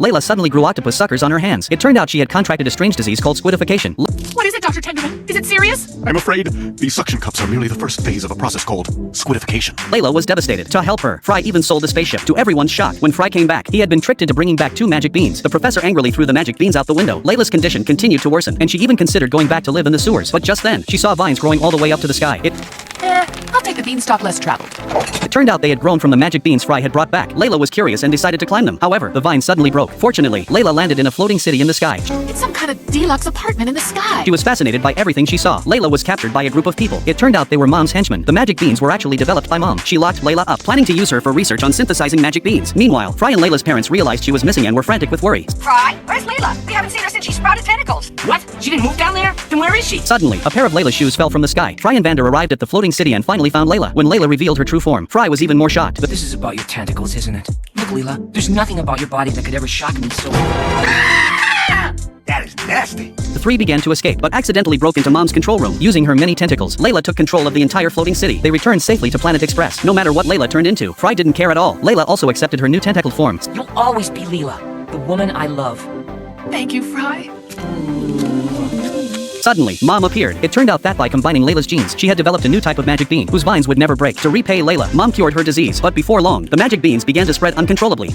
Layla suddenly grew octopus suckers on her hands. It turned out she had contracted a strange disease called squidification. What is it, Dr. Tenderman? Is it serious? I'm afraid these suction cups are merely the first phase of a process called squidification. Layla was devastated. To help her, Fry even sold the spaceship. To everyone's shock, when Fry came back, he had been tricked into bringing back 2 magic beans. The professor angrily threw the magic beans out the window. Layla's condition continued to worsen, and she even considered going back to live in the sewers. But just then, she saw vines growing all the way up to the sky. I'll take the beanstalk less traveled. It turned out they had grown from the magic beans Fry had brought back. Layla was curious and decided to climb them. However, the vine suddenly broke. Fortunately, Layla landed in a floating city in the sky. It's some kind of deluxe apartment in the sky. She was fascinated by everything she saw. Layla was captured by a group of people. It turned out they were Mom's henchmen. The magic beans were actually developed by Mom. She locked Layla up, planning to use her for research on synthesizing magic beans. Meanwhile, Fry and Layla's parents realized she was missing and were frantic with worry. Fry, where's Layla? We haven't seen her since she sprouted tentacles. What? She didn't move down there? Then where is she? Suddenly, a pair of Layla's shoes fell from the sky. Fry and Vander arrived at the floating city and finally found Layla. When Layla revealed her true form, Fry was even more shocked. This is about your tentacles, isn't it? Look, Leela, there's nothing about your body that could ever shock me so... That is nasty. The three began to escape, but accidentally broke into Mom's control room. Using her many tentacles, Layla took control of the entire floating city. They returned safely to Planet Express. No matter what Layla turned into, Fry didn't care at all. Layla also accepted her new tentacled form. You'll always be Leela, the woman I love. Thank you, Fry. Suddenly, Mom appeared. It turned out that by combining Layla's genes, she had developed a new type of magic bean, whose vines would never break. To repay Layla, Mom cured her disease. But before long, the magic beans began to spread uncontrollably.